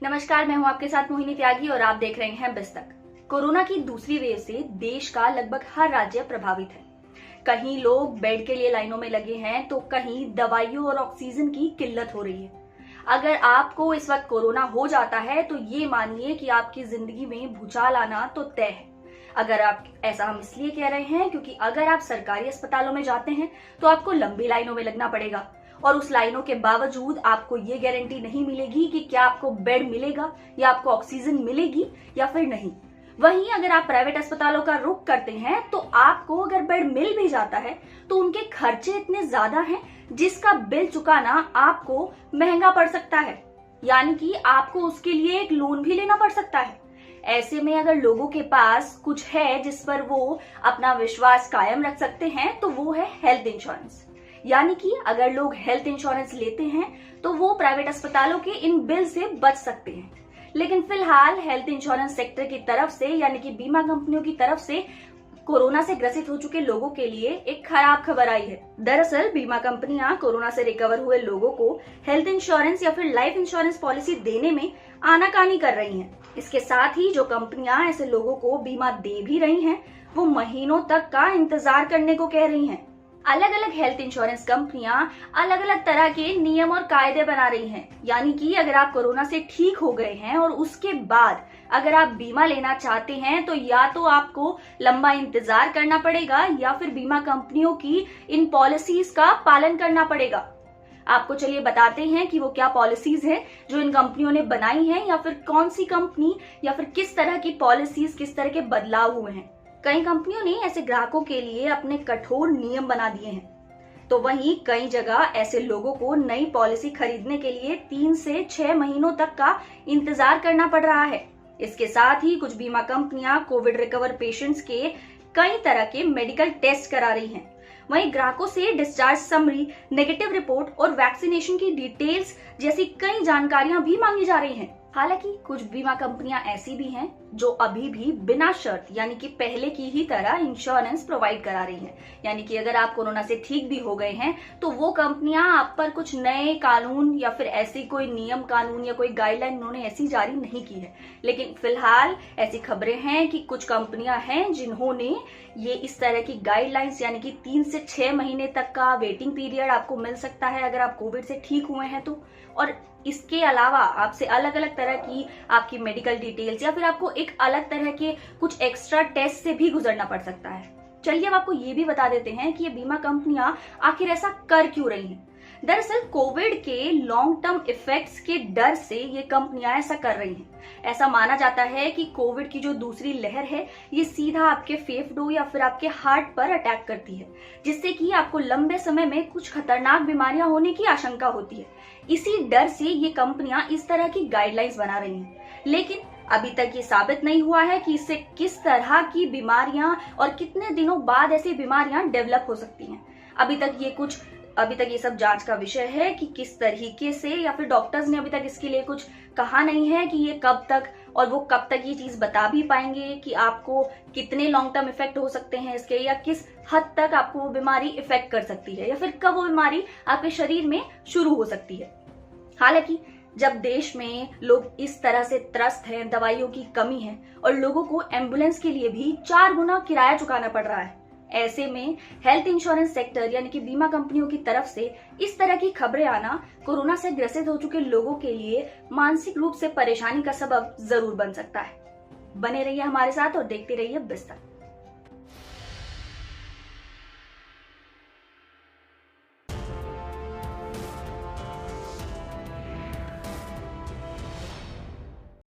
नमस्कार, मैं हूं आपके साथ मोहिनी त्यागी और आप देख रहे हैं बिस्तक। कोरोना की दूसरी वेव से देश का लगभग हर राज्य प्रभावित है। कहीं लोग बेड के लिए लाइनों में लगे हैं तो कहीं दवाइयों और ऑक्सीजन की किल्लत हो रही है। अगर आपको इस वक्त कोरोना हो जाता है तो ये मानिए कि आपकी जिंदगी में भूचाल आना तो तय है। अगर आप ऐसा हम इसलिए कह रहे हैं क्योंकि अगर आप सरकारी अस्पतालों में जाते हैं तो आपको लंबी लाइनों में लगना पड़ेगा और उस लाइनों के बावजूद आपको ये गारंटी नहीं मिलेगी कि क्या आपको बेड मिलेगा या आपको ऑक्सीजन मिलेगी या फिर नहीं। वहीं अगर आप प्राइवेट अस्पतालों का रुख करते हैं तो आपको अगर बेड मिल भी जाता है तो उनके खर्चे इतने ज्यादा हैं जिसका बिल चुकाना आपको महंगा पड़ सकता है, यानी कि आपको उसके लिए एक लोन भी लेना पड़ सकता है। ऐसे में अगर लोगों के पास कुछ है जिस पर वो अपना विश्वास कायम रख सकते हैं तो वो है हेल्थ इंश्योरेंस। यानी कि अगर लोग हेल्थ इंश्योरेंस लेते हैं तो वो प्राइवेट अस्पतालों के इन बिल से बच सकते हैं। लेकिन फिलहाल हेल्थ इंश्योरेंस सेक्टर की तरफ से यानी कि बीमा कंपनियों की तरफ से कोरोना से ग्रसित हो चुके लोगों के लिए एक खराब खबर आई है। दरअसल बीमा कंपनियां कोरोना से रिकवर हुए लोगों को हेल्थ इंश्योरेंस या फिर लाइफ इंश्योरेंस पॉलिसी देने में आनाकानी कर रही हैं। इसके साथ ही जो कंपनियां ऐसे लोगों को बीमा दे भी रही हैं, वो महीनों तक का इंतजार करने को कह रही हैं। अलग अलग हेल्थ इंश्योरेंस कंपनियां अलग अलग तरह के नियम और कायदे बना रही हैं। यानी कि अगर आप कोरोना से ठीक हो गए हैं और उसके बाद अगर आप बीमा लेना चाहते हैं तो या तो आपको लंबा इंतजार करना पड़ेगा या फिर बीमा कंपनियों की इन पॉलिसीज का पालन करना पड़ेगा। आपको चलिए बताते हैं कि वो क्या पॉलिसीज है जो इन कंपनियों ने बनाई हैं या फिर कौन सी कंपनी या फिर किस तरह की पॉलिसीज, किस तरह के बदलाव हुए हैं। कई कंपनियों ने ऐसे ग्राहकों के लिए अपने कठोर नियम बना दिए हैं, तो वहीं कई जगह ऐसे लोगों को नई पॉलिसी खरीदने के लिए 3 से 6 महीनों तक का इंतजार करना पड़ रहा है। इसके साथ ही कुछ बीमा कंपनियां कोविड रिकवर पेशेंट्स के कई तरह के मेडिकल टेस्ट करा रही हैं। वहीं ग्राहकों से डिस्चार्ज समरी, नेगेटिव रिपोर्ट और वैक्सीनेशन की डिटेल्स जैसी कई जानकारियां भी मांगी जा रही हैं। हालांकि कुछ बीमा कंपनियां ऐसी भी हैं जो अभी भी बिना शर्त यानी कि पहले की ही तरह इंश्योरेंस प्रोवाइड करा रही हैं। यानी कि अगर आप कोरोना से ठीक भी हो गए हैं तो वो कंपनियां आप पर कुछ नए कानून या फिर ऐसी कोई नियम कानून या कोई गाइडलाइन उन्होंने ऐसी जारी नहीं की है। लेकिन फिलहाल ऐसी खबरें हैं कि कुछ कंपनियां हैं जिन्होंने ये इस तरह की गाइडलाइंस यानी कि 3 से 6 महीने तक का वेटिंग पीरियड आपको मिल सकता है अगर आप कोविड से ठीक हुए हैं तो। और इसके अलावा आपसे अलग अलग तरह की आपकी मेडिकल डिटेल्स या फिर आपको एक अलग तरह के कुछ एक्स्ट्रा टेस्ट से भी गुजरना पड़ सकता है। चलिए अब आपको ये भी बता देते हैं कि ये बीमा कंपनियां आखिर ऐसा कर क्यों रही हैं। दरअसल कोविड के लॉन्ग टर्म इफेक्ट्स के डर से ये कंपनियां ऐसा कर रही हैं। ऐसा माना जाता है कि कोविड की जो दूसरी लहर है ये सीधा आपके फेफड़ों या फिर आपके हार्ट पर अटैक करती है, जिससे कि आपको लंबे समय में कुछ खतरनाक बीमारियां होने की आशंका होती है। इसी डर से ये कंपनियां इस तरह की गाइडलाइंस बना रही हैं। लेकिन अभी तक ये साबित नहीं हुआ है कि इससे किस तरह की बीमारियां और कितने दिनों बाद ऐसी बीमारियां डेवलप हो सकती हैं। अभी तक ये सब जांच का विषय है कि किस तरीके से, या फिर डॉक्टर्स ने अभी तक इसके लिए कुछ कहा नहीं है कि ये कब तक और वो कब तक ये चीज बता भी पाएंगे कि आपको कितने लॉन्ग टर्म इफेक्ट हो सकते हैं इसके, या किस हद तक आपको वो बीमारी इफेक्ट कर सकती है या फिर कब वो बीमारी आपके शरीर में शुरू हो सकती है। हालांकि जब देश में लोग इस तरह से त्रस्त हैं, दवाइयों की कमी है और लोगों को एम्बुलेंस के लिए भी 4 गुना किराया चुकाना पड़ रहा है, ऐसे में हेल्थ इंश्योरेंस सेक्टर यानी कि बीमा कंपनियों की तरफ से इस तरह की खबरें आना कोरोना से ग्रसित हो चुके लोगों के लिए मानसिक रूप से परेशानी का सबब जरूर बन सकता है। बने रहिए हमारे साथ और देखते रहिए बिस्तक।